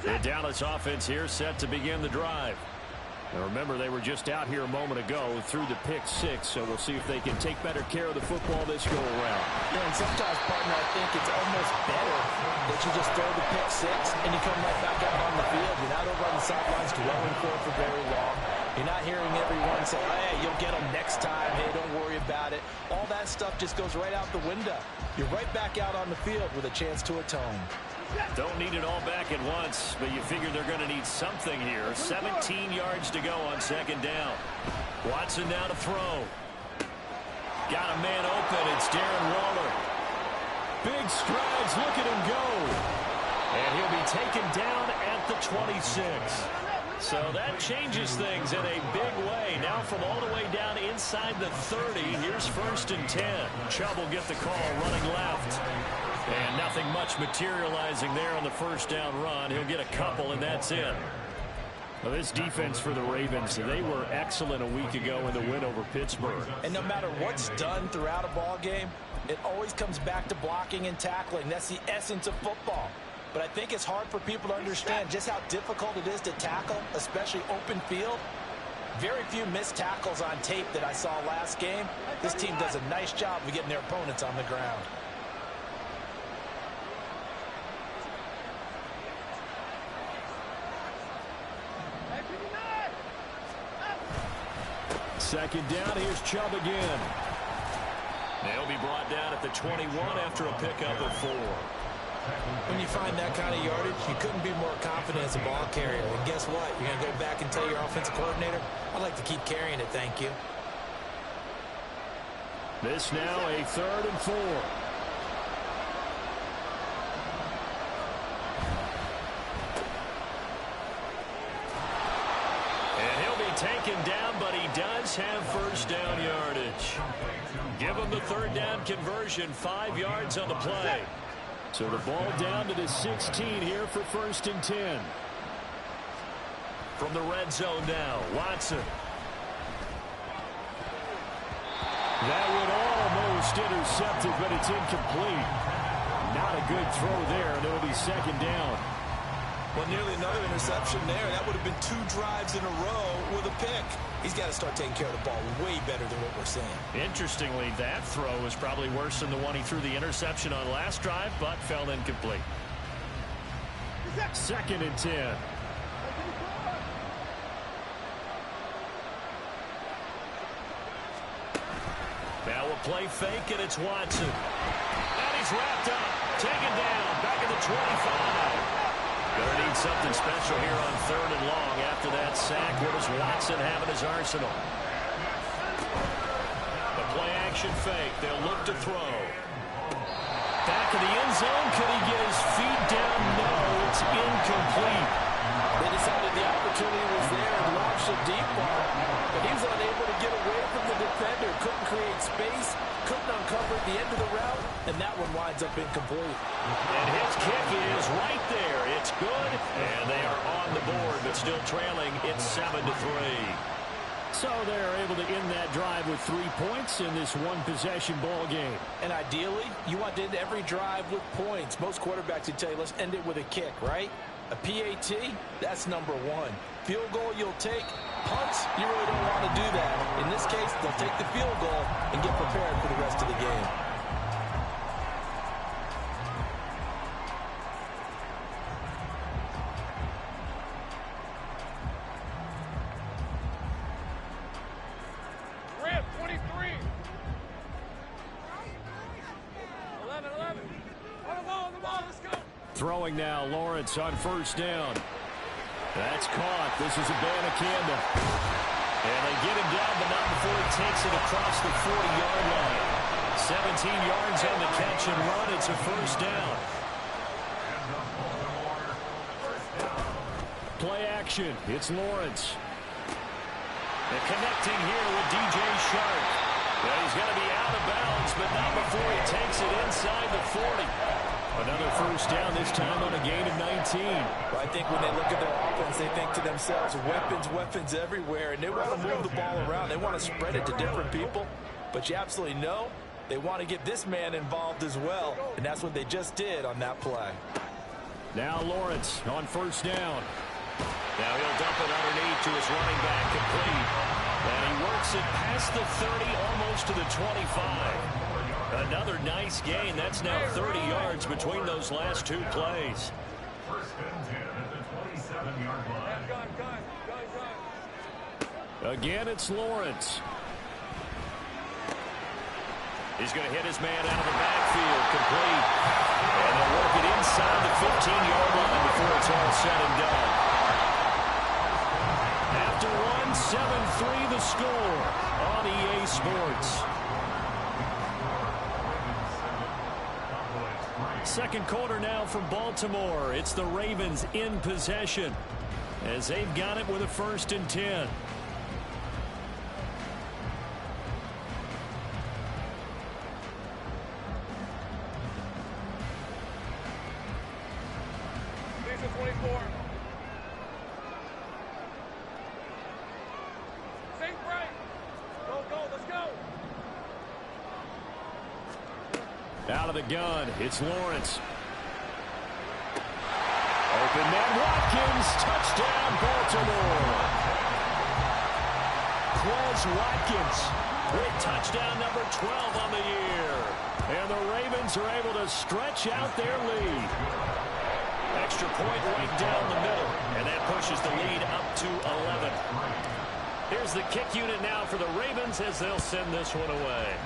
The Dallas offense here set to begin the drive. Now remember, they were just out here a moment ago through the pick six, so we'll see if they can take better care of the football this go around. Yeah, and sometimes, partner, I think it's almost better that you just throw the pick six and you come right back out on the field. You're not over on the sidelines dwelling for very long. You're not hearing everyone say, hey, you'll get them next time. Hey, don't worry about it. All that stuff just goes right out the window. You're right back out on the field with a chance to atone. Don't need it all back at once, but you figure they're going to need something here. 17 yards to go on second down. Watson now to throw. Got a man open. It's Darren Waller. Big strides. Look at him go. And he'll be taken down at the 26. So that changes things in a big way. Now from all the way down inside the 30, here's 1st and 10. Chubb will get the call running left. And nothing much materializing there on the first down run. He'll get a couple, and that's it. Well, this defense for the Ravens, they were excellent a week ago in the win over Pittsburgh. And no matter what's done throughout a ball game, it always comes back to blocking and tackling. That's the essence of football. But I think it's hard for people to understand just how difficult it is to tackle, especially open field. Very few missed tackles on tape that I saw last game. This team does a nice job of getting their opponents on the ground. Second down, here's Chubb again. They'll be brought down at the 21 after a pickup of 4. When you find that kind of yardage, you couldn't be more confident as a ball carrier. And guess what? You're going to go back and tell your offensive coordinator, I'd like to keep carrying it, thank you. This now a 3rd and 4. Taken down, but he does have first down yardage. Give him the 3rd down conversion, 5 yards on the play. So the ball down to the 16 here for 1st and 10. From the red zone now, Watson. That would almost intercepted, but it's incomplete. Not a good throw there, and it'll be 2nd down. Well, nearly another interception there. That would have been 2 drives in a row with a pick. He's got to start taking care of the ball way better than what we're seeing. Interestingly, that throw was probably worse than the one he threw the interception on last drive, but fell incomplete. 2nd and 10. Now a play fake, and it's Watson. And he's wrapped up. Taken down. Back at the 25. Going to need something special here on 3rd and long after that sack. What does Watson have in his arsenal? The play-action fake. They'll look to throw. Back in the end zone. Could he get his feet down? No, it's incomplete. They decided the opportunity was there and launched a deep ball, but he was unable to get away from the defender. Couldn't create space. Couldn't uncover at the end of the route, and that one winds up incomplete. And his kick is right there. It's good, and they are on the board, but still trailing. It's 7-3. So they're able to end that drive with 3 points in this one-possession ball game. And ideally, you want to end every drive with points. Most quarterbacks would tell you, let's end it with a kick, right? A PAT, that's number 1. Field goal you'll take. Punts, you really don't want to do that. In this case, they'll take the field goal and get prepared for the rest of the game. Rip, 23. 11. On the ball, let's go. Throwing now, Lawrence on 1st down. That's caught. This is Abanikanda. And they get him down, but not before he takes it across the 40-yard line. 17 yards on the catch and run. It's a 1st down. Play action. It's Lawrence. And connecting here with DJ Shark. Well, he's going to be out of bounds, but not before he takes it inside the 40. Another 1st down, this time on a gain of 19. Well, I think when they look at their offense, they think to themselves, weapons everywhere, and they want to move the ball around. They want to spread it to different people, but you absolutely know they want to get this man involved as well, and that's what they just did on that play. Now Lawrence on first down. Now he'll dump it underneath to his running back, complete. And he works it past the 30, almost to the 25. Another nice gain. That's now 30 yards between those last two plays. First and 10 at the 27-yard line. Again, it's Lawrence. He's going to hit his man out of the backfield, complete. And they'll work it inside the 15-yard line before it's all said and done. After one, 7-3 the score on EA Sports. Second quarter now from Baltimore. It's the Ravens in possession as they've got it with a 1st and 10. Out of the gun, it's Lawrence. Open man, Watkins, touchdown, Baltimore. Quez Watkins with touchdown number 12 on the year. And the Ravens are able to stretch out their lead. Extra point right down the middle, and that pushes the lead up to 11. Here's the kick unit now for the Ravens as they'll send this one away.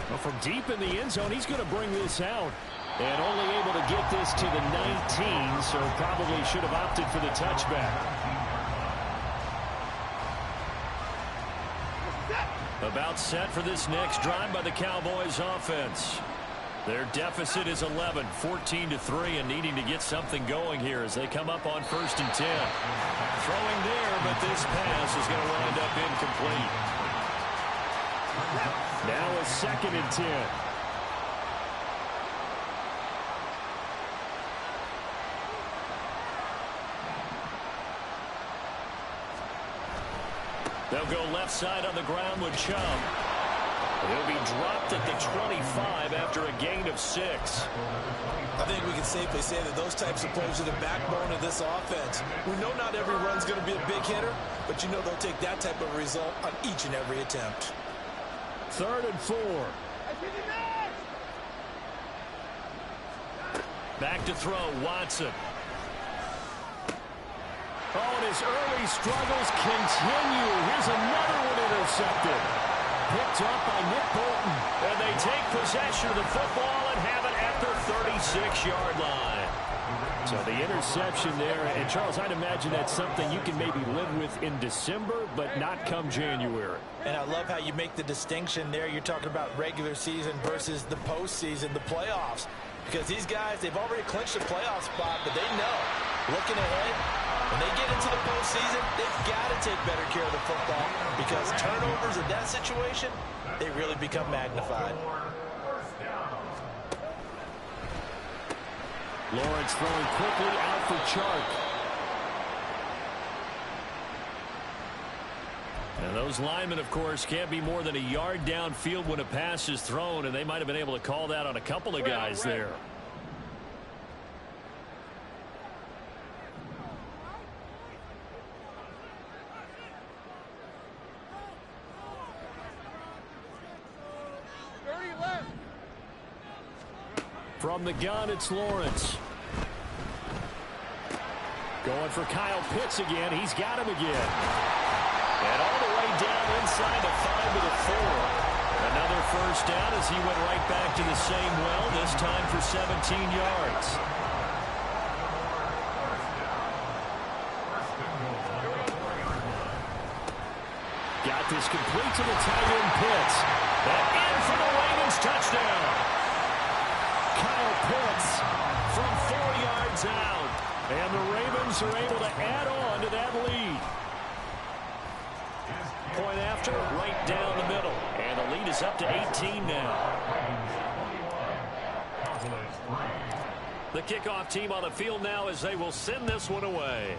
Well, from deep in the end zone, he's going to bring this out. And only able to get this to the 19, so probably should have opted for the touchback. About set for this next drive by the Cowboys offense. Their deficit is 11, 14-3, and needing to get something going here as they come up on 1st and 10. Throwing there, but this pass is going to wind up incomplete. Now a 2nd and 10. They'll go left side on the ground with Chubb. He'll be dropped at the 25 after a gain of 6. I think we can safely say that those types of plays are the backbone of this offense. We know not every run's going to be a big hitter, but you know they'll take that type of result on each and every attempt. 3rd and 4. Back to throw, Watson. Oh, and his early struggles continue. Here's another one intercepted. Picked up by Nick Bolton. And they take possession of the football and have it at the 36-yard line. So the interception there. And, Charles, I'd imagine that's something you can maybe live with in December, but not come January. And I love how you make the distinction there. You're talking about regular season versus the postseason, the playoffs. Because these guys, they've already clinched a playoff spot, but they know, looking ahead, when they get into the postseason, they've got to take better care of the football because turnovers in that situation, they really become magnified. Lawrence throwing quickly out for Chark. And those linemen, of course, can't be more than a yard downfield when a pass is thrown, and they might have been able to call that on a couple of guys there. From the gun, it's Lawrence. Going for Kyle Pitts again. He's got him again. And all the way down inside the 5 to the 4. Another first down as he went right back to the same well, this time for 17 yards. Got this complete to the tight end Pitts. And in for the Ravens touchdown. Kyle Pitts from 4 yards out. And the Ravens are able to add on to that lead. Point after, right down the middle. And the lead is up to 18 now. The kickoff team on the field now as they will send this one away.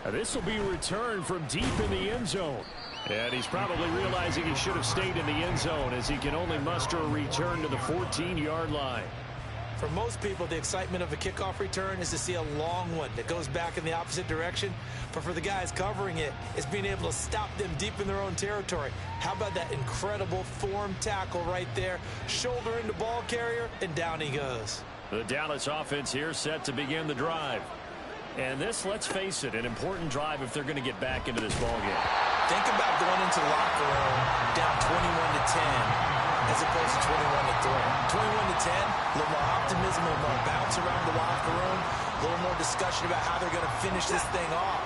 This will be returned from deep in the end zone. And he's probably realizing he should have stayed in the end zone as he can only muster a return to the 14-yard line. For most people, the excitement of a kickoff return is to see a long one that goes back in the opposite direction. But for the guys covering it, it's being able to stop them deep in their own territory. How about that incredible form tackle right there? Shoulder into ball carrier, and down he goes. The Dallas offense here set to begin the drive. And this, let's face it, an important drive if they're going to get back into this ballgame. Think about going into the locker room down 21-10. As opposed to 21-3. 21-10, a little more optimism, a little more bounce around the locker room, a little more discussion about how they're going to finish this thing off.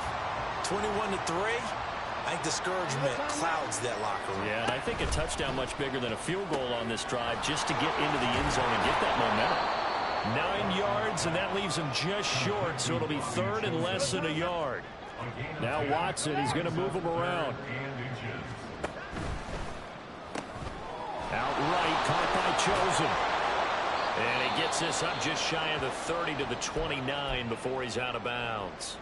21-3, I think discouragement clouds that locker room. Yeah, and I think a touchdown much bigger than a field goal on this drive just to get into the end zone and get that momentum. 9 yards, and that leaves him just short, so it'll be third and less than a yard. Now Watson, he's going to move him around. Outright, caught by Chosen. And he gets this up just shy of the 30 to the 29 before he's out of bounds.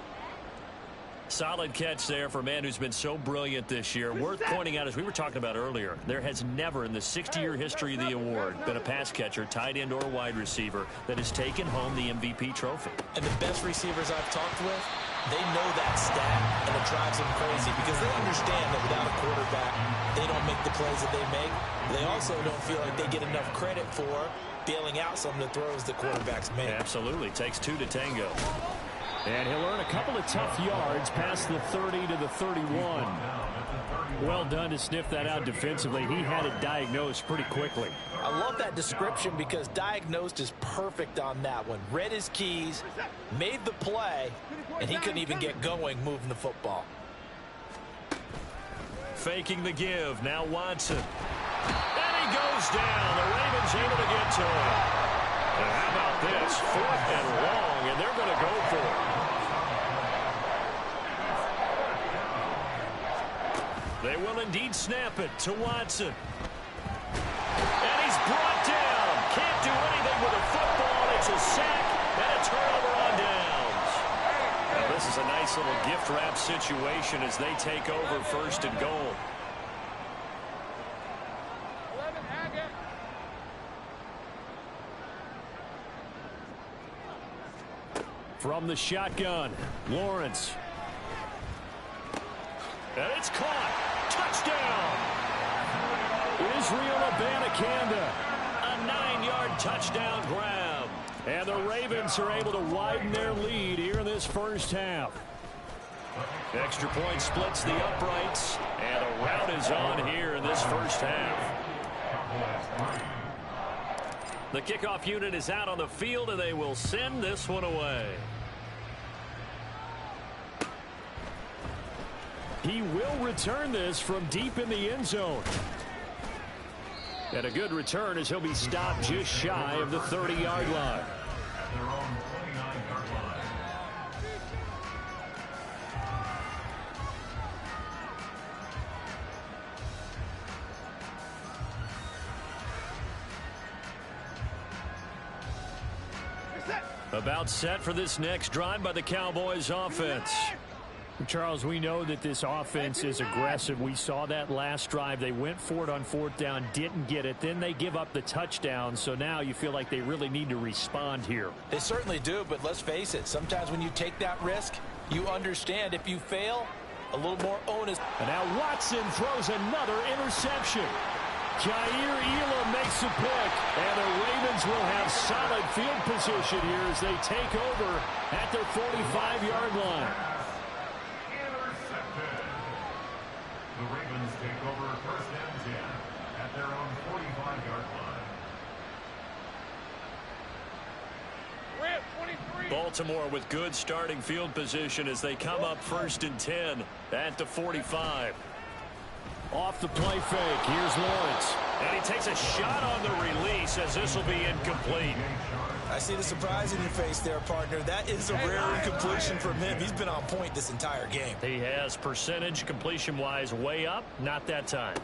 Solid catch there for a man who's been so brilliant this year. Worth pointing out, as we were talking about earlier, there has never in the 60-year history of the award been a pass catcher, tight end, or wide receiver that has taken home the MVP trophy. And the best receivers I've talked with, they know that stat, and it drives them crazy because they understand that without a quarterback, they don't make the plays that they make. They also don't feel like they get enough credit for bailing out some of the throws the quarterbacks make. Absolutely. Takes two to tango. And he'll earn a couple of tough yards past the 30 to the 31. Well done to sniff that out defensively. He had it diagnosed pretty quickly. I love that description because diagnosed is perfect on that one. Read his keys, made the play, and he couldn't even get going moving the football. Faking the give. Now Watson. And he goes down. The Ravens able to get to him. And how about this? 4th and long, and they're going to go for it. They will indeed snap it to Watson. And he's brought down. Can't do anything with a football. It's a sack and a turnover on downs. Now this is a nice little gift wrap situation as they take over 1st and goal. From the shotgun, Lawrence. And it's caught. Touchdown. Israel Abanikanda. A 9-yard touchdown grab. And the Ravens are able to widen their lead here in this first half. Extra point splits the uprights. And a rout is on here in this first half. The kickoff unit is out on the field, and they will send this one away. He will return this from deep in the end zone. And a good return as he'll be stopped just shy of the 30-yard line. About set for this next drive by the Cowboys offense. Charles, we know that this offense is aggressive. We saw that last drive. They went for it on 4th down, didn't get it. Then they give up the touchdown. So now you feel like they really need to respond here. They certainly do, but let's face it. Sometimes when you take that risk, you understand if you fail, a little more onus. And now Watson throws another interception. Jair Elam makes a pick, and the Ravens will have solid field position here as they take over at their 45-yard line. The Ravens take over 1st and 10 at their own 45-yard line. Baltimore with good starting field position as they come up 1st and 10 at the 45. Off the play fake, here's Lawrence. And he takes a shot on the release as this will be incomplete. I see the surprise in your face there, partner. That is a rare incompletion from him. He's been on point this entire game. He has percentage completion-wise way up. Not that time.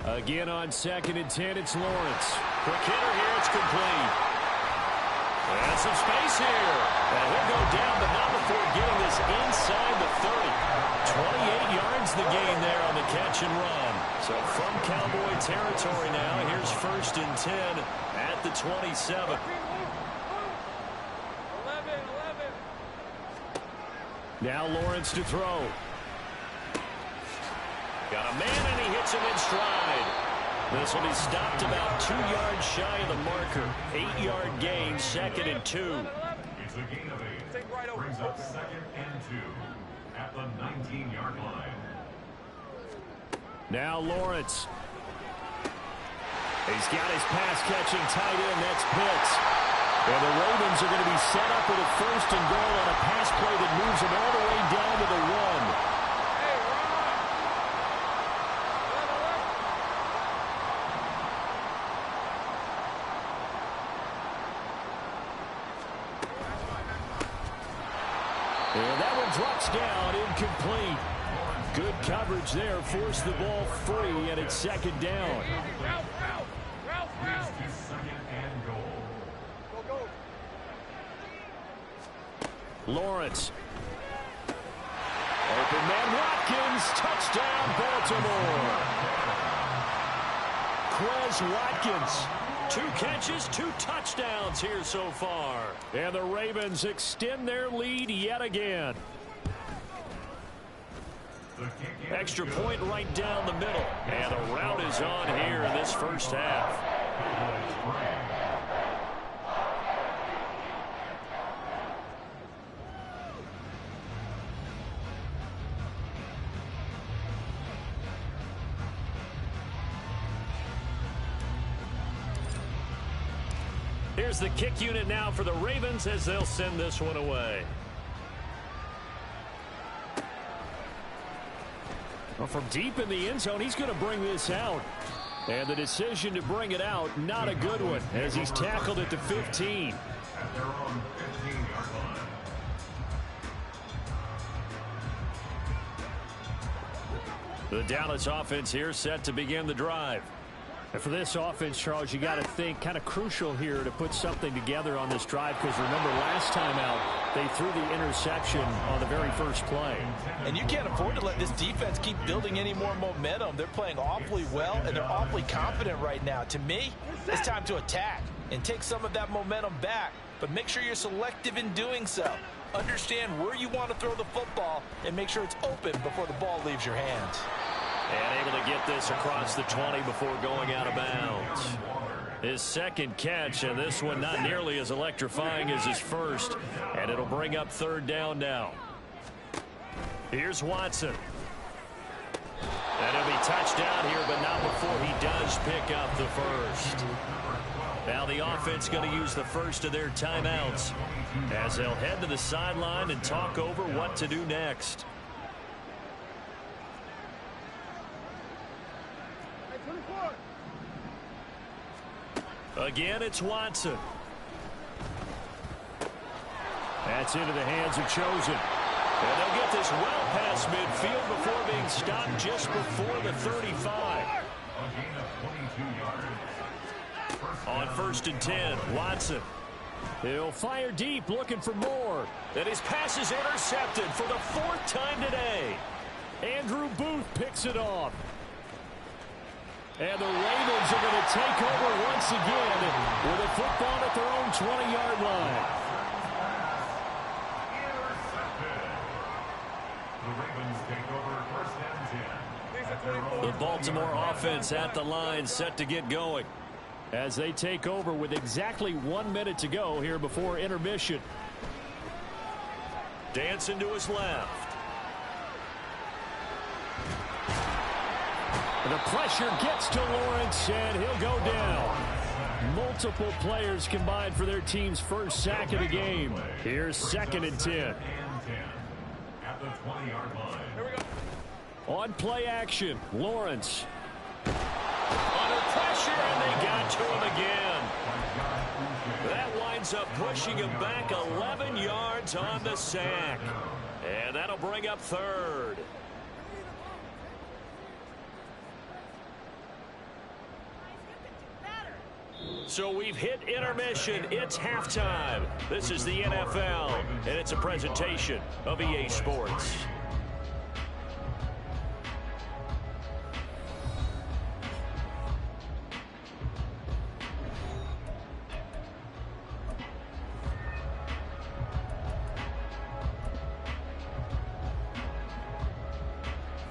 Again on 2nd and 10, it's Lawrence. Quick hitter here, it's complete. And some space here. And he'll go down, but not before getting this inside the 30. 28 yards the gain there on the catch and run. So from Cowboy territory now, here's 1st and 10 at the 27. 11. Now Lawrence to throw. Got a man, and he hits him in stride. This will be stopped about 2 yards shy of the marker. 8-yard gain, 2nd and 2. It's a gain of 8. Brings up 2nd and 2 at the 19-yard line. Now Lawrence. He's got his pass-catching tight end. That's Pitts. And the Ravens are going to be set up with a 1st and goal on a pass play that moves them all the way down to the 1. And that one drops down, incomplete. Good coverage there, forced the ball free, and it's 2nd down. Here's his 2nd and goal. Lawrence. Open man Watkins, touchdown Baltimore. Quez Watkins. 2 catches, 2 touchdowns here so far. And the Ravens extend their lead yet again. Extra point right down the middle. And the rout is on here in this first half. Here's the kick unit now for the Ravens as they'll send this one away. Well, from deep in the end zone, he's going to bring this out. And the decision to bring it out, not a good one, as he's tackled at the 15. At their own 15-yard line. The Dallas offense here set to begin the drive. And for this offense, Charles, you got to think kind of crucial here to put something together on this drive, because remember last time out they threw the interception on the very first play. And you can't afford to let this defense keep building any more momentum. They're playing awfully well, and they're awfully confident right now. To me, it's time to attack and take some of that momentum back, but make sure you're selective in doing so. Understand where you want to throw the football and make sure it's open before the ball leaves your hands. And able to get this across the 20 before going out of bounds. His 2nd catch, and this one not nearly as electrifying as his first. And it'll bring up 3rd down now. Here's Watson. And he'll be touched down here, but not before he does pick up the first. Now the offense going to use the first of their timeouts as they'll head to the sideline and talk over what to do next. Again, it's Watson. That's into the hands of Chosen. And they'll get this well past midfield before being stopped just before the 35. A gain of 22 yards. On 1st and 10, Watson. He'll fire deep, looking for more. And his pass is intercepted for the 4th time today. Andrew Booth picks it off. And the Ravens are going to take over once again with a football at their own 20-yard line. The Ravens take over 1st and 10 at their own. The Baltimore offense at the line, set to get going. As they take over with exactly 1 minute to go here before intermission. Dancing to his left. The pressure gets to Lawrence, and he'll go down. Multiple players combined for their team's first sack of the game. Here's 2nd and 10. At the 20-yard line. On play action, Lawrence. Under pressure, and they got to him again. That winds up pushing him back 11 yards on the sack. And that'll bring up 3rd. So we've hit intermission. It's halftime. This is the NFL, and it's a presentation of EA Sports.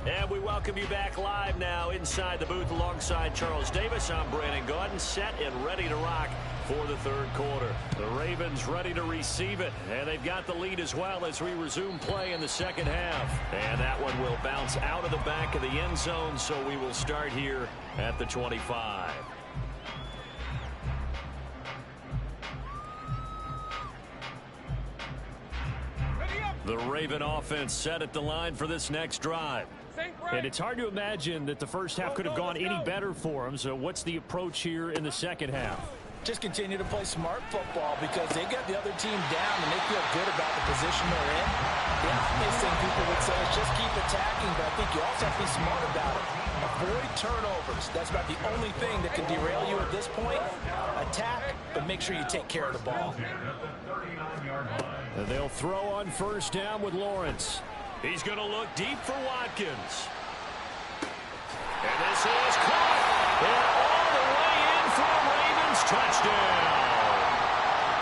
And we welcome you back live now inside the booth alongside Charles Davis. I'm Brandon Gaudin, set and ready to rock for the third quarter. The Ravens ready to receive it, and they've got the lead as well as we resume play in the second half. And that one will bounce out of the back of the end zone, so we will start here at the 25. The Raven offense set at the line for this next drive. And it's hard to imagine that the first half could have gone any better for them. So what's the approach here in the second half? Just continue to play smart football because they got the other team down and they feel good about the position they're in. The obvious thing people would say is just keep attacking, but I think you also have to be smart about it. Avoid turnovers. That's about the only thing that can derail you at this point. Attack, but make sure you take care of the ball. And they'll throw on first down with Lawrence. He's going to look deep for Watkins. And this is caught. And all the way in for a Ravens touchdown.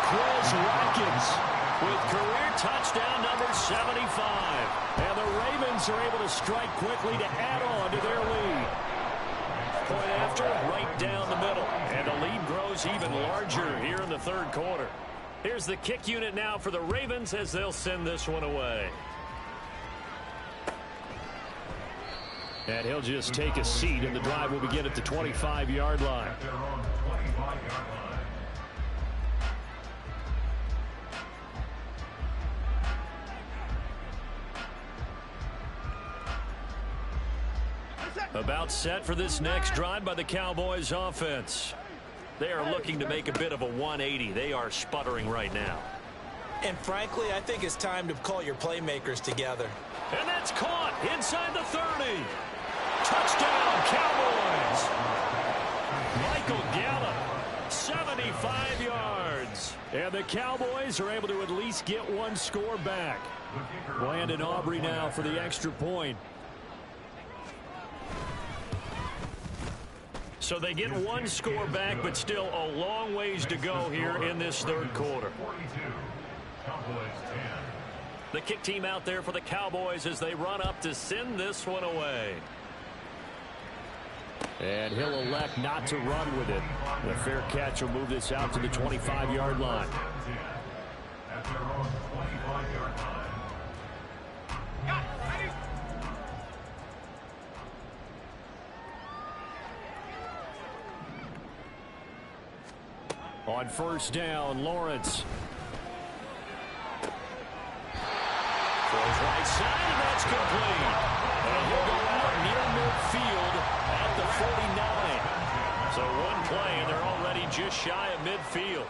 Chris Watkins with career touchdown number 75. And the Ravens are able to strike quickly to add on to their lead. Point after, right down the middle. And the lead grows even larger here in the third quarter. Here's the kick unit now for the Ravens as they'll send this one away. And he'll just take a seat, and the drive will begin at the 25-yard line. About set for this next drive by the Cowboys offense. They are looking to make a bit of a 180. They are sputtering right now. And frankly, I think it's time to call your playmakers together. And that's caught inside the 30. Touchdown, Cowboys. Michael Gallup, 75 yards. And the Cowboys are able to at least get one score back. Landon Aubrey now for the extra point. So they get one score back, but still a long ways to go here in this third quarter. The kick team out there for the Cowboys as they run up to send this one away. And he'll elect not to run with it. The fair catch will move this out to the 25-yard line. At their own 25-yard line. On first down, Lawrence. Throws right side, and that's complete. And he'll go out near midfield at the 49. So one play, and they're already just shy of midfield.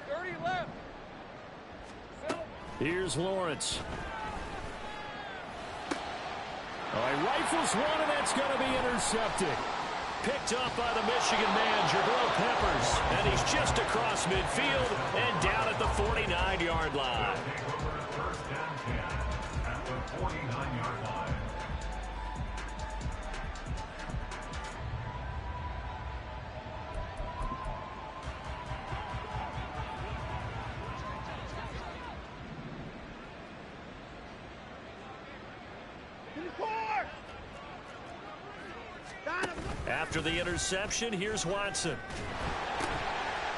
30 left. Here's Lawrence. Oh, he rifles one, and that's going to be intercepted. Picked up by the Michigan man, Jabril Peppers. And he's just across midfield and down at the 49-yard line. First down 10 at the 49-yard line. After the interception, here's Watson.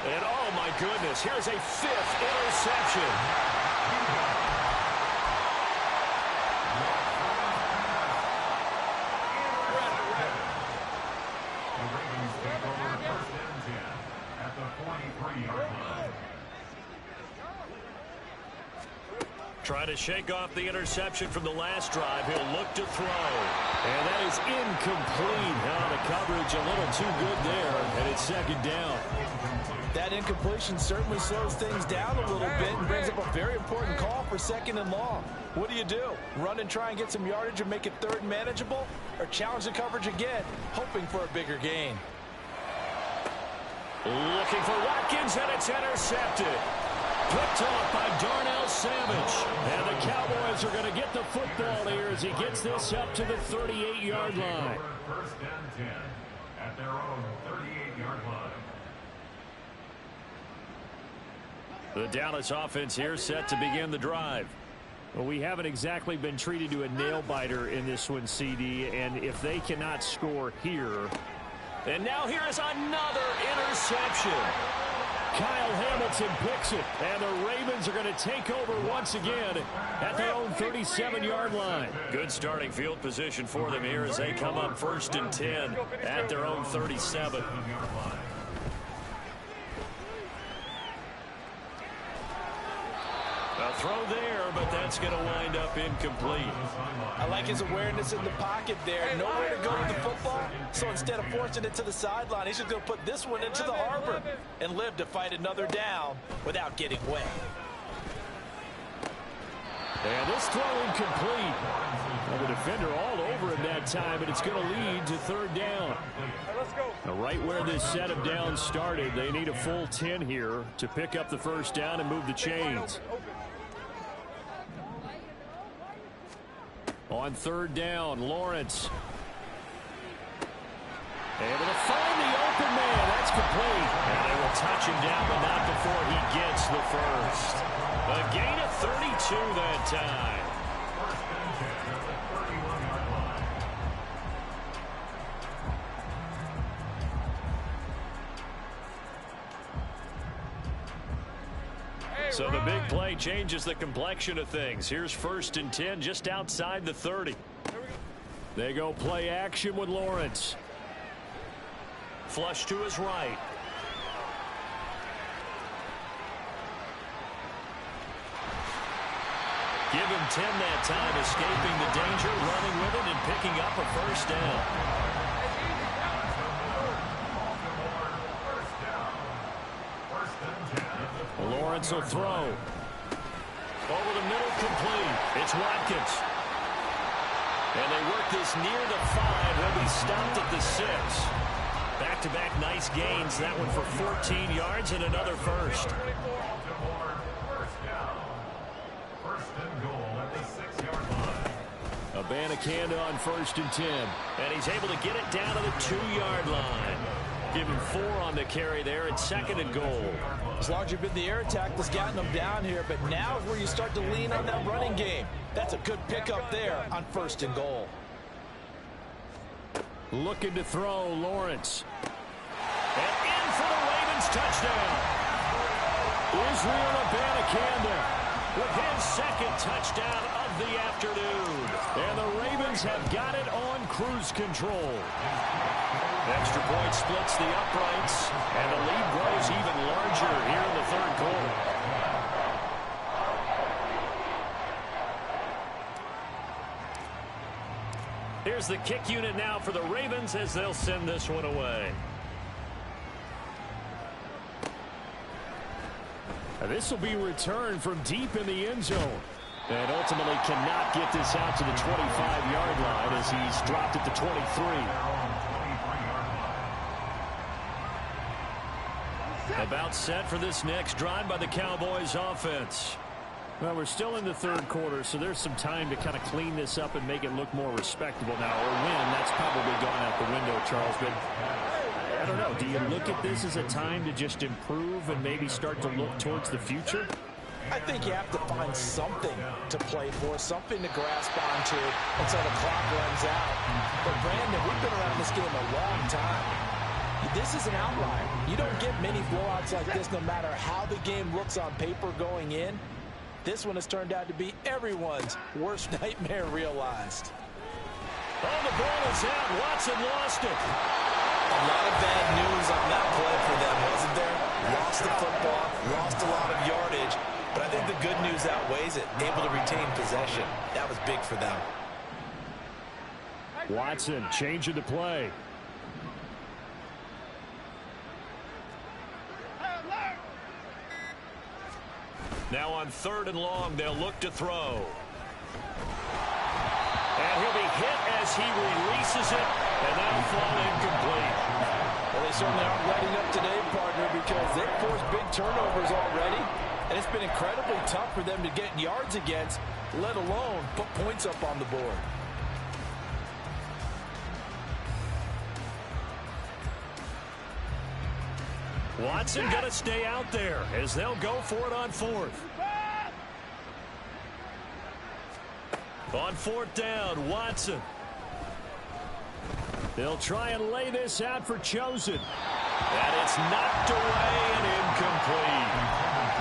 And oh my goodness, here's a fifth interception. The Ravens take over first and 10 at the 43-yard line. Trying to shake off the interception from the last drive. He'll look to throw. And that is incomplete. Now the coverage a little too good there, and it's second down. That incompletion certainly slows things down a little bit and brings up a very important call for second and long. What do? Run and try and get some yardage and make it third and manageable? Or challenge the coverage again, hoping for a bigger gain? Looking for Watkins, and it's intercepted. Picked off by Darnell Savage. And the Cowboys are going to get the football here as he gets this up to the 38-yard line. First and 10 at their own 38-yard line. The Dallas offense here set to begin the drive. Well, we haven't exactly been treated to a nail-biter in this one, CD, and if they cannot score here. And now here is another interception. Kyle Hamilton picks it, and the Ravens are going to take over once again at their own 37-yard line. Good starting field position for them here as they come up first and 10 at their own 37. A throw there, but that's going to wind up incomplete. I like his awareness in the pocket there. Nowhere to go with the football, so instead of forcing it to the sideline, he's just going to put this one into the harbor and live to fight another down without getting wet. And this throw incomplete. Well, the defender all over him that time, but it's going to lead to third down. Let's go. Now, right where this set of downs started, they need a full 10 here to pick up the first down and move the chains. On third down, Lawrence. Able to find the open man. That's complete. And they will touch him down, but not before he gets the first. A gain of 32 that time. First and 10 at the 31-yard line. So the big play changes the complexion of things. Here's first and 10 just outside the 30. They go play action with Lawrence. Flush to his right. Give him 10 that time, escaping the danger, running with it, and picking up a first down. Lawrence will throw. Over the middle, complete. It's Watkins. And they work this near the 5. He'll be stopped at the 6. Back-to-back nice gains. That one for 14 yards and another first. First and goal at the 6-yard line. Abanikanda on first and 10. And he's able to get it down to the 2-yard line. Give him 4 on the carry there at second and goal. As long as you've been the air attack that's gotten them down here, but now is where you start to lean on that running game. That's a good pickup there on first and goal. Looking to throw, Lawrence. And in for the Ravens touchdown. Israel Abanikanda With his second touchdown of the afternoon. And the Ravens have got it on cruise control. Extra point splits the uprights, and the lead grows even larger here in the third quarter. Here's the kick unit now for the Ravens as they'll send this one away. This will be returned from deep in the end zone. And ultimately cannot get this out to the 25-yard line as he's dropped at the 23. About set for this next drive by the Cowboys offense. Well, we're still in the third quarter, so there's some time to kind of clean this up and make it look more respectable now. Or win, that's probably gone out the window, Charles. But I don't know. Do you look at this as a time to just improve and maybe start to look towards the future? I think you have to find something to play for, something to grasp onto until the clock runs out. But, Brandon, we've been around this game a long time. This is an outlier. You don't get many blowouts like this no matter how the game looks on paper going in. This one has turned out to be everyone's worst nightmare realized. Oh, the ball is out. Watson lost it. A lot of bad news on that play for them, wasn't there? Lost the football, lost a lot of yardage, but I think the good news outweighs it. Able to retain possession. That was big for them. Watson changing the play. Now on third and long, they'll look to throw. And he'll be hit as he releases it, and that'll fall incomplete. Well, they certainly aren't letting up today, partner, because they've forced big turnovers already, and it's been incredibly tough for them to get yards against, let alone put points up on the board. Watson going to stay out there as they'll go for it on fourth. On fourth down, Watson. They'll try and lay this out for Chosen. And it's knocked away and incomplete.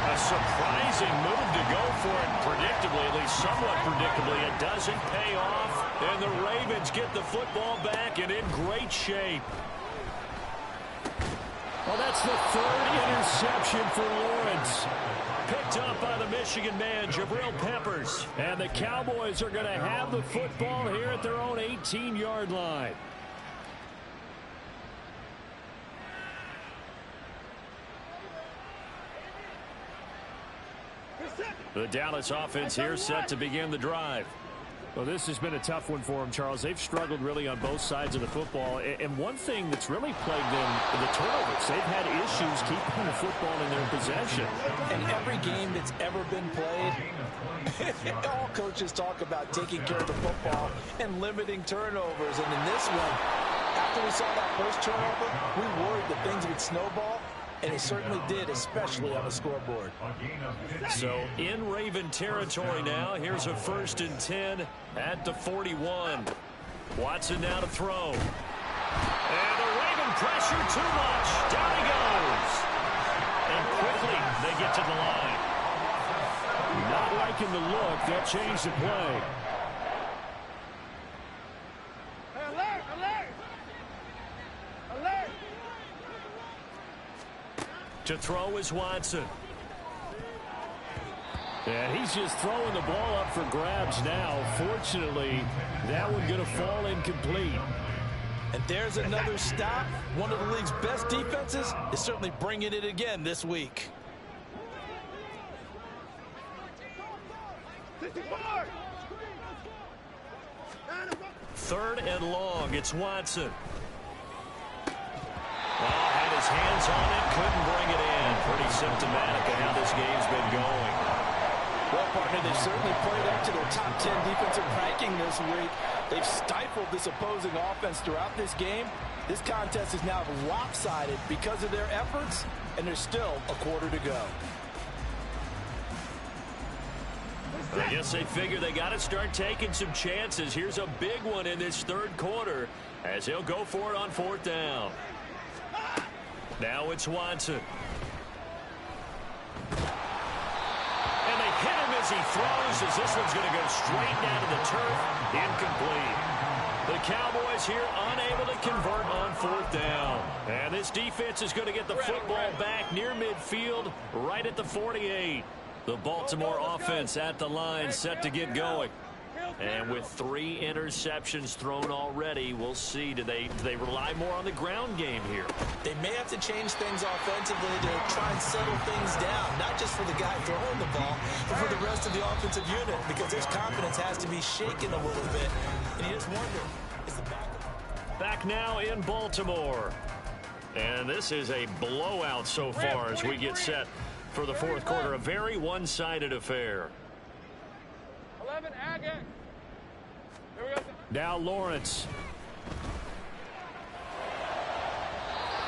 A surprising move to go for it predictably, at least somewhat predictably. It doesn't pay off, and the Ravens get the football back and in great shape. Well, that's the third interception for Lawrence. Picked up by the Michigan man, Jabril Peppers. And the Cowboys are going to have the football here at their own 18-yard line. The Dallas offense here set to begin the drive. Well, this has been a tough one for them, Charles. They've struggled really on both sides of the football. And one thing that's really plagued them, the turnovers. They've had issues keeping the football in their possession. In every game that's ever been played, all coaches talk about taking care of the football and limiting turnovers. And in this one, after we saw that first turnover, we worried that things would snowball. And it certainly did, especially on the scoreboard. So in Raven territory now. Here's a 1st and 10 at the 41. Watson now to throw. And the Raven pressure too much. Down he goes. And quickly they get to the line. Not liking the look. They'll change the play. Alert! Alert! Alert! To throw is Watson. And he's just throwing the ball up for grabs now. Fortunately, that one going to fall incomplete. And there's another stop. One of the league's best defenses is certainly bringing it again this week. 3rd and long. It's Watson. Oh, had his hands on it, couldn't bring it in. Pretty symptomatic of how this game's been going. Well, partner, they've certainly played up to their top 10 defensive ranking this week. They've stifled this opposing offense throughout this game. This contest is now lopsided because of their efforts, and there's still a quarter to go. I guess they figure they got to start taking some chances. Here's a big one in this 3rd quarter as he'll go for it on 4th down. Now it's Watson. And they hit him as he throws, as this one's going to go straight down to the turf. Incomplete. The Cowboys here unable to convert on 4th down. And this defense is going to get the football back near midfield, right at the 48. The Baltimore offense at the line, set to get going. And with 3 interceptions thrown already, we'll see. Do they rely more on the ground game here? They may have to change things offensively to try and settle things down, not just for the guy throwing the ball, but for the rest of the offensive unit, because his confidence has to be shaken a little bit. And you just wonder, is the back now in Baltimore. And this is a blowout so far as we get set for the 4th quarter. A very one-sided affair. 11, Agate. Here we go. Now Lawrence.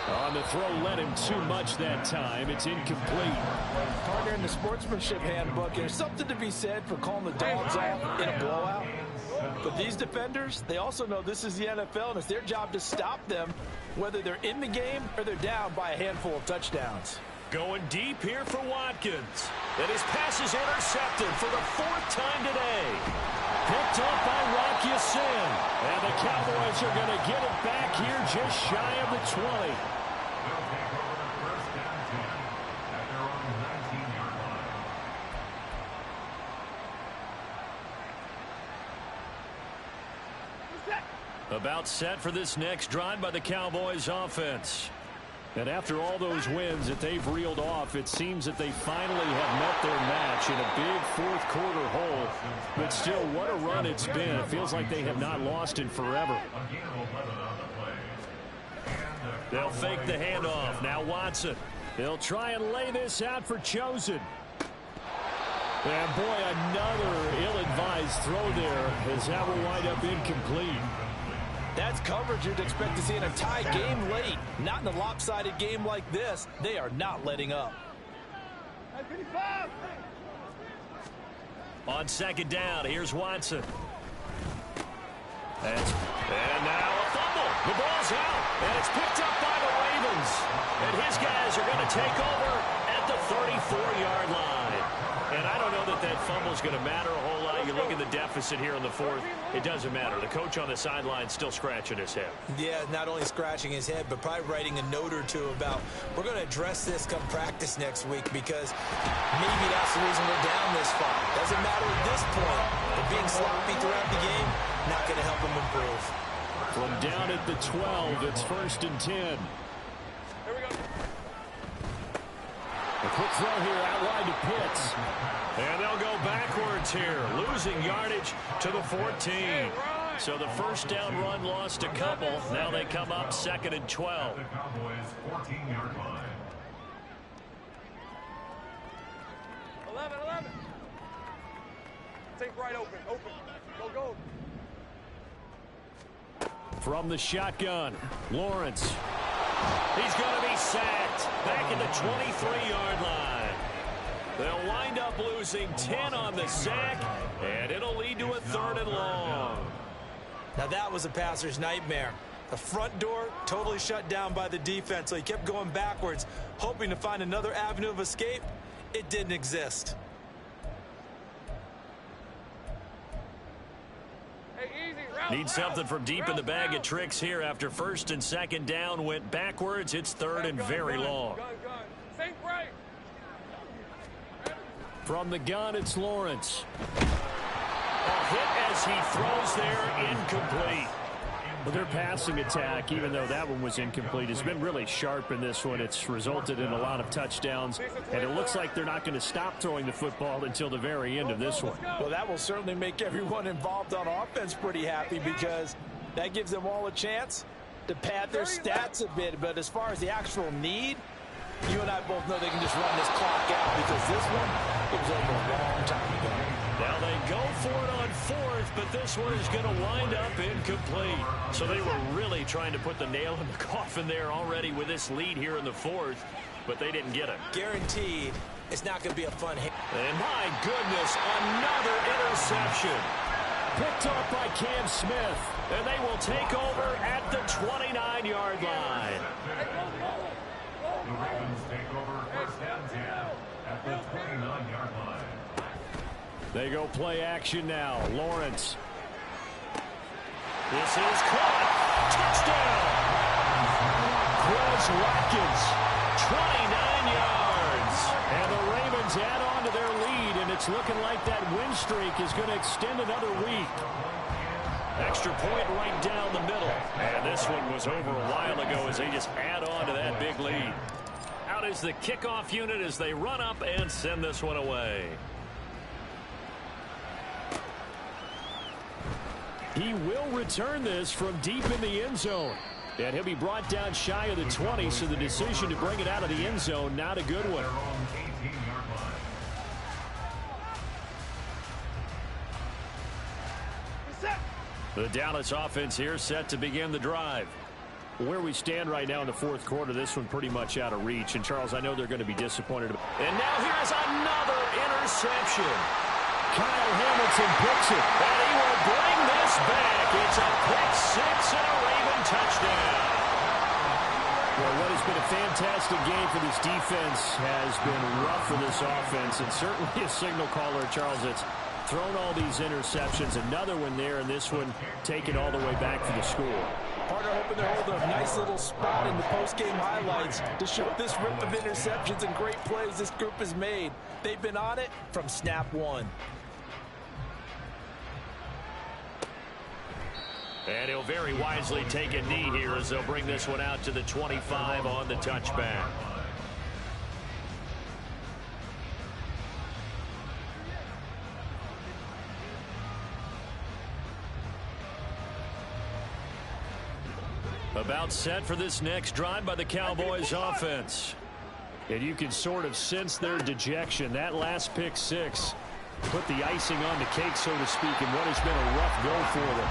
On the throw, led him too much that time. It's incomplete. Partner, in the sportsmanship handbook, there's something to be said for calling the dogs off in a blowout. But these defenders, they also know this is the NFL, and it's their job to stop them, whether they're in the game or they're down by a handful of touchdowns. Going deep here for Watkins. And his pass is intercepted for the 4th time today. Picked up by Rock Ya-Sin. And the Cowboys are going to get it back here just shy of the 20. They'll take over 1st and 10 at their own 19-yard line. About set for this next drive by the Cowboys offense. And after all those wins that they've reeled off, it seems that they finally have met their match in a big 4th quarter hole. But still, what a run it's been. It feels like they have not lost in forever. Again, 11 on the play. And They'll fake the handoff. Now Watson. They'll try and lay this out for Chosen. And boy, another ill-advised throw there as that will wind up incomplete. That's coverage you'd expect to see in a tie game late. Not in a lopsided game like this. They are not letting up. On second down, here's Watson. And now a fumble. The ball's out, and it's picked up by the Ravens. And his guys are going to take over at the 34-yard line. And I don't know that that fumble is going to matter a whole lot. You look at the deficit here in the fourth. It doesn't matter. The coach on the sideline still scratching his head. Yeah, not only scratching his head, but probably writing a note or two about, we're going to address this come practice next week because maybe that's the reason we're down this far. Doesn't matter at this point, but being sloppy throughout the game, not going to help him improve. From down at the 12, it's 1st and 10. Here we go. A quick throw here outline to Pitts. And they'll go backwards here, losing yardage to the 14. So the first down run lost a couple. Now they come up 2nd and 12. The Cowboys' 14-yard line. 11. Think right open. Go. From the shotgun, Lawrence. He's going to be sacked back at the 23-yard line. They'll wind up losing 10 on the sack, and it'll lead to a 3rd and long. Now that was a passer's nightmare. The front door totally shut down by the defense, so he kept going backwards, hoping to find another avenue of escape. It didn't exist. Need something from deep in the bag of tricks here after 1st and 2nd down went backwards. It's 3rd and very long. Think right. From the gun, it's Lawrence. A hit as he throws there, incomplete. Well, their passing attack, even though that one was incomplete, has been really sharp in this one. It's resulted in a lot of touchdowns, and it looks like they're not going to stop throwing the football until the very end of this one. Well, that will certainly make everyone involved on offense pretty happy because that gives them all a chance to pad their stats a bit. But as far as the actual need, you and I both know they can just run this clock out because this one, it was over a long time ago. Now they go for it on 4th, but this one is going to wind up incomplete. So they were really trying to put the nail in the coffin there already with this lead here in the 4th, but they didn't get it. Guaranteed, it's not going to be a fun hit. And my goodness, another interception. Picked off by Cam Smith. And they will take over at the 29-yard line. The Ravens take over 1st and 10 at the 29-yard line. They go play action now. Lawrence. This is caught. Touchdown. Quez Watkins. 29 yards. And the Ravens add on to their lead, and it's looking like that win streak is going to extend another week. Extra point right down the middle. And this one was over a while ago as they just add on to that big lead. Out is the kickoff unit as they run up and send this one away. He will return this from deep in the end zone. And he'll be brought down shy of the 20, so the decision to bring it out of the end zone, not a good one. The Dallas offense here set to begin the drive. Where we stand right now in the 4th quarter, this one pretty much out of reach. And, Charles, I know they're going to be disappointed. And now here's another interception. Kyle Hamilton picks it. And he will bring this back. It's a pick 6 and a Raven touchdown. Well, what has been a fantastic game for this defense has been rough for this offense. And certainly a signal caller, Charles, that's thrown all these interceptions. Another one there, and this one taken all the way back for the score. Partner hoping to hold a nice little spot in the post-game highlights to show this rip of interceptions and great plays this group has made. They've been on it from snap one. And he'll very wisely take a knee here as they'll bring this one out to the 25 on the touchback. About set for this next drive by the Cowboys offense. And you can sort of sense their dejection. That last pick six put the icing on the cake, so to speak, in what has been a rough go for them.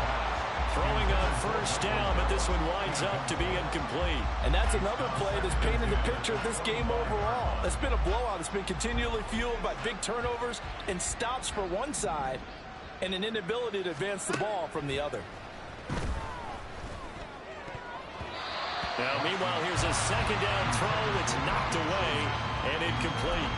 Throwing on first down, but this one winds up to be incomplete. And that's another play that's painted the picture of this game overall. It's been a blowout. It's been continually fueled by big turnovers and stops for one side and an inability to advance the ball from the other. Now, meanwhile, here's a second down throw that's knocked away and incomplete.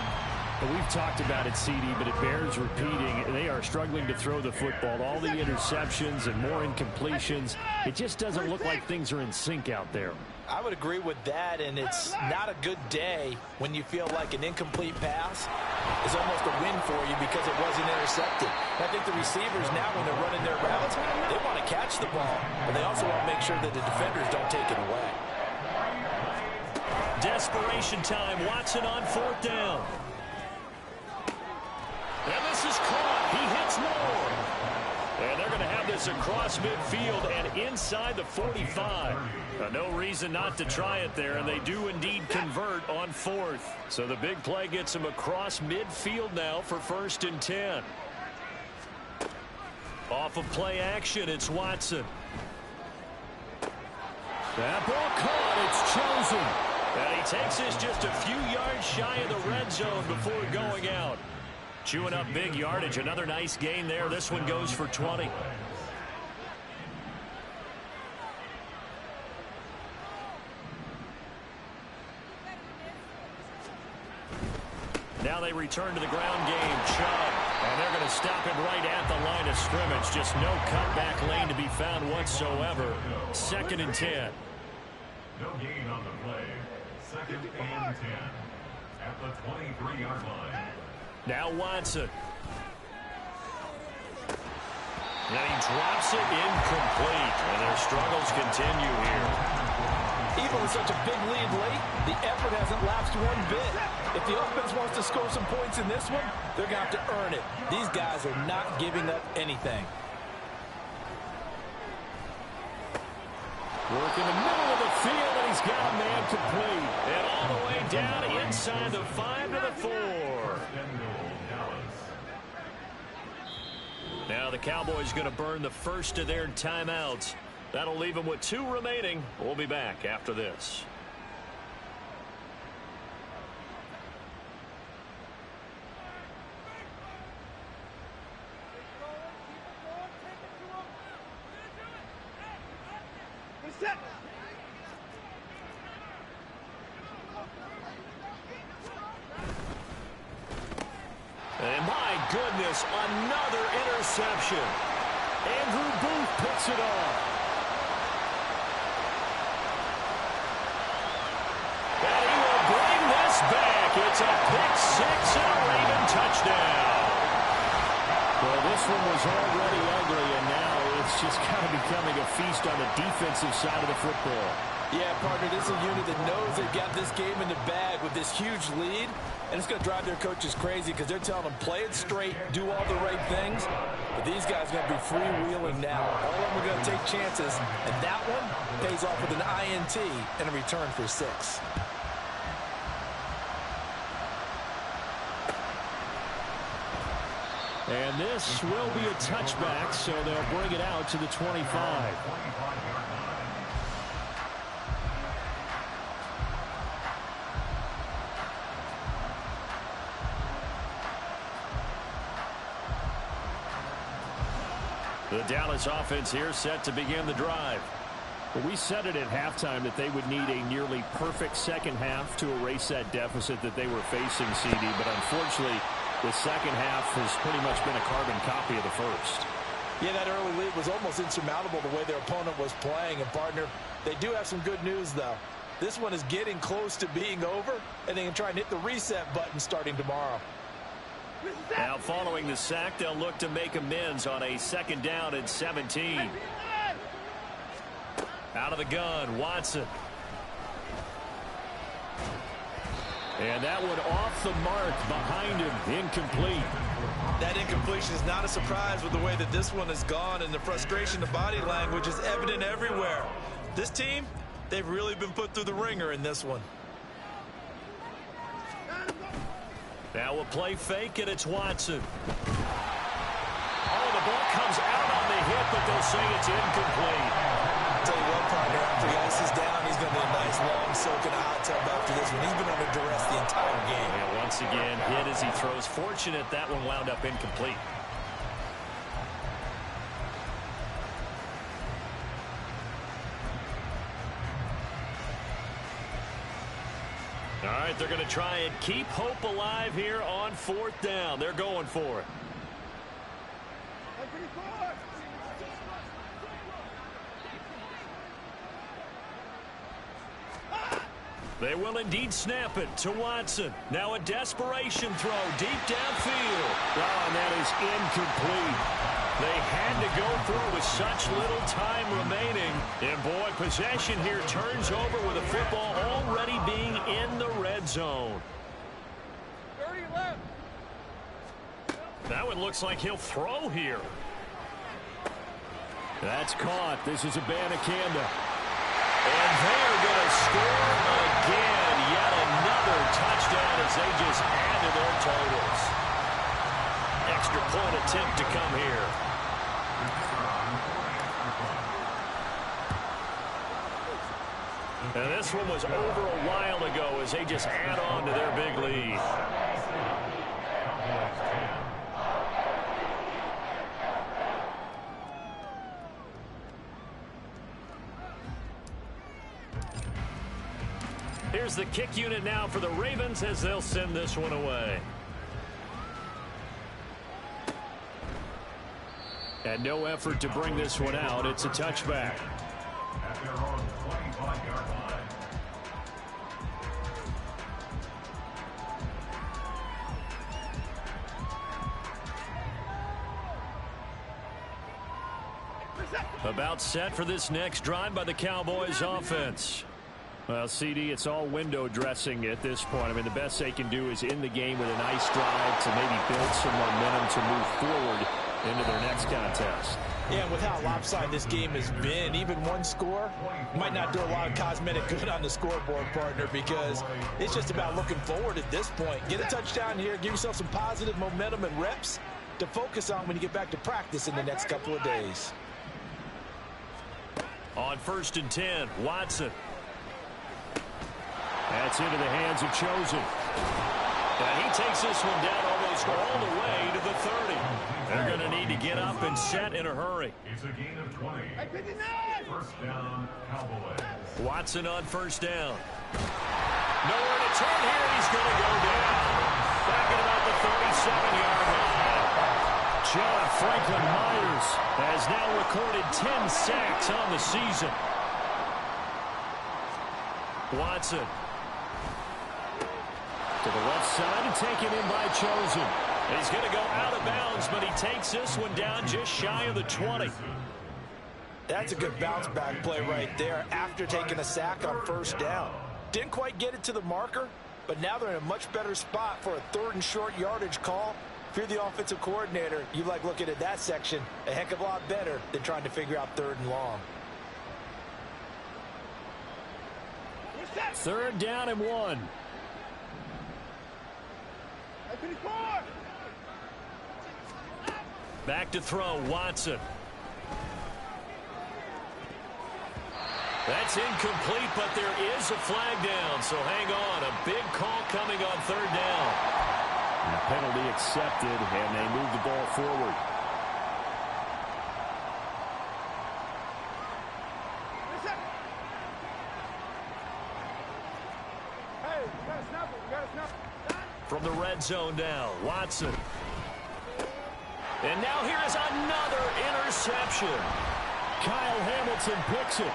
Well, we've talked about it, CD, but it bears repeating. They are struggling to throw the football. All the interceptions and more incompletions. It just doesn't look like things are in sync out there. I would agree with that, and it's not a good day when you feel like an incomplete pass is almost a win for you because it wasn't intercepted. I think the receivers now, when they're running their routes, they want to catch the ball, but they also want to make sure that the defenders don't take it away. Desperation time. Watson on fourth down. And this is caught. He hits Moore. And they're going to have this across midfield and inside the 45. No reason not to try it there, and they do indeed convert on fourth. So the big play gets them across midfield now for 1st and 10. Off of play action, it's Watson. That ball caught. It's chosen. And he takes this just a few yards shy of the red zone before going out. Chewing up big yardage. Another nice gain there. This one goes for 20. Now they return to the ground game. Chubb. And they're going to stop him right at the line of scrimmage. Just no cutback lane to be found whatsoever. 2nd and 10. No gain on the play. 2nd and 10 at the 23-yard line. Now Watson. And he drops it incomplete. And their struggles continue here. Even with such a big lead late, the effort hasn't lapsed one bit. If the offense wants to score some points in this one, they're going to have to earn it. These guys are not giving up anything. Work in the middle of the field, and he's got a man complete. And all the way down inside the 5 to the 4. Now the Cowboys going to burn the first of their timeouts. That'll leave them with 2 remaining. We'll be back after this. And my goodness, another interception. Andrew Booth picks it off. And he will bring this back. It's a pick 6 and a Raven touchdown. Well, this one was already ugly, and now it's just kind of becoming a feast on the defensive side of the football. Yeah, partner, this is a unit that knows they've got this game in the bag with this huge lead, and it's going to drive their coaches crazy because they're telling them, play it straight, do all the right things. But these guys are going to be freewheeling now. All of them are going to take chances, and that one pays off with an INT and a return for 6. And this will be a touchback, so they'll bring it out to the 25. The Dallas offense here set to begin the drive. Well, we said it at halftime that they would need a nearly perfect second half to erase that deficit that they were facing, CD. But unfortunately, the second half has pretty much been a carbon copy of the first. Yeah, that early lead was almost insurmountable the way their opponent was playing. And, partner, they do have some good news, though. This one is getting close to being over, and they can try and hit the reset button starting tomorrow. Now, following the sack, they'll look to make amends on a 2nd down and 17. Out of the gun, Watson. And that one off the mark behind him, incomplete. That incompletion is not a surprise with the way that this one has gone, and the frustration, the body language is evident everywhere. This team, they've really been put through the ringer in this one. Now a play fake, and it's Watson. Oh, the ball comes out on the hit, but they'll say it's incomplete. I'll tell you what, partner, after he ices down, he's going to be a nice long soak in a hot tub after this one. He's been under duress the entire game. And once again, hit as he throws. Fortunate that one wound up incomplete. All right, they're going to try and keep hope alive here on 4th down. They're going for it. They will indeed snap it to Watson. Now a desperation throw deep downfield. Oh, and that is incomplete. They had to go through with such little time remaining. And boy, possession here turns over with a football already being in the red zone. 30 left. That one looks like he'll throw here. That's caught. This is Abanikanda. And they're going to score again. Yet another touchdown as they just add to their totals. Extra point attempt to come here. And this one was over a while ago as they just add on to their big lead. Here's the kick unit now for the Ravens as they'll send this one away. And no effort to bring this one out. It's a touchback. At their own 25-yard line. About set for this next drive by the Cowboys offense. Well, CD, it's all window dressing at this point. I mean, the best they can do is in the game with a nice drive to maybe build some momentum to move forward into their next contest. Yeah, and with how lopsided this game has been, even one score might not do a lot of cosmetic good on the scoreboard, partner, because it's just about looking forward at this point. Get a touchdown here, give yourself some positive momentum and reps to focus on when you get back to practice in the next couple of days. On 1st and 10, Watson. That's into the hands of Chosen. And he takes this one down almost all the way to the 30. They're going to need to get up and set in a hurry. It's a gain of 20. First down, Cowboys. Watson on 1st down. Nowhere to turn here. He's going to go down. Back at about the 37-yard line. John Franklin Myers has now recorded 10 sacks on the season. Watson. To the left side and taken in by Chosen. He's going to go out of bounds, but he takes this one down just shy of the 20. That's a good bounce back play right there after taking a sack on 1st down. Didn't quite get it to the marker, but now they're in a much better spot for a 3rd and short yardage call. If you're the offensive coordinator, you like looking at that section a heck of a lot better than trying to figure out 3rd and long. 3rd down and 1. Back to throw, Watson. That's incomplete, but there is a flag down, so hang on. A big call coming on 3rd down. And the penalty accepted, and they move the ball forward. Hey, you gotta snap it. You gotta snap it. From the red zone now, Watson. And now here is another interception. Kyle Hamilton picks it.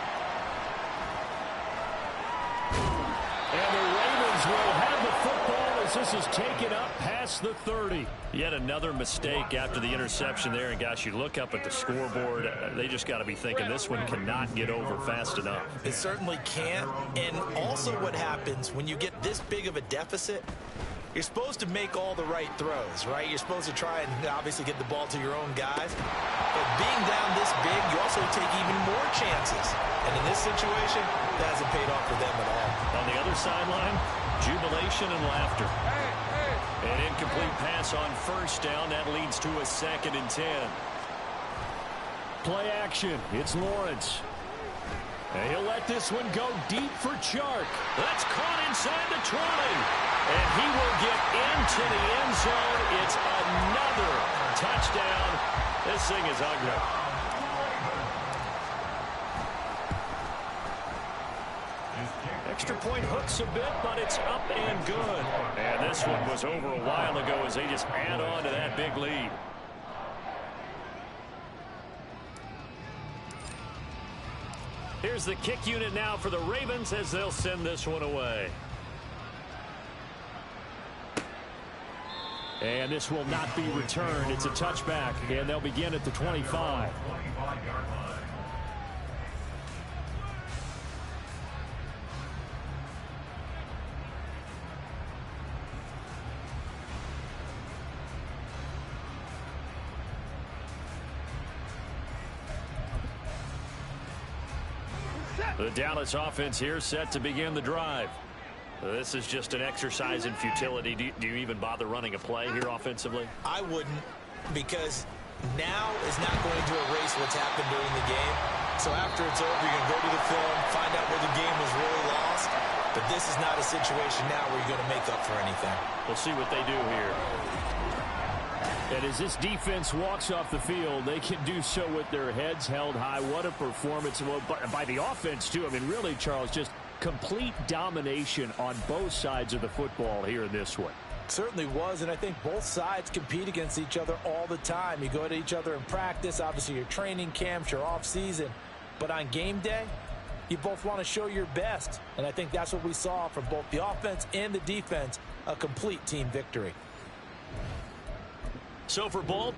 And the Ravens will have the football as this is taken up past the 30. Yet another mistake after the interception there. And, gosh, you look up at the scoreboard. They just got to be thinking this one cannot get over fast enough. It certainly can't. And also what happens when you get this big of a deficit, You're supposed to make all the right throws, right? You're supposed to try and obviously get the ball to your own guys. But being down this big, you also take even more chances. And in this situation, that hasn't paid off for them at all. On the other sideline, jubilation and laughter. An incomplete pass on first down. That leads to a 2nd and 10. Play action. It's Lawrence. And he'll let this one go deep for Chark. That's caught inside the 20. And he will get into the end zone. It's another touchdown. This thing is ugly. Extra point hooks a bit, but it's up and good. And this one was over a while ago as they just add on to that big lead. Here's the kick unit now for the Ravens as they'll send this one away. And this will not be returned. It's a touchback, and they'll begin at the 25. The Dallas offense here set to begin the drive. This is just an exercise in futility. Do you even bother running a play here offensively? I wouldn't, because now is not going to erase what's happened during the game. So after it's over, you're going to go to the film, find out where the game was really lost. But this is not a situation now where you're going to make up for anything. We'll see what they do here. And as this defense walks off the field, they can do so with their heads held high. What a performance by the offense, too. I mean, really, Charles, just complete domination on both sides of the football here in this one. Certainly was, and I think both sides compete against each other all the time. You go at each other in practice, obviously your training camps, your off-season. But on game day, you both want to show your best. And I think that's what we saw from both the offense and the defense, a complete team victory. So for both,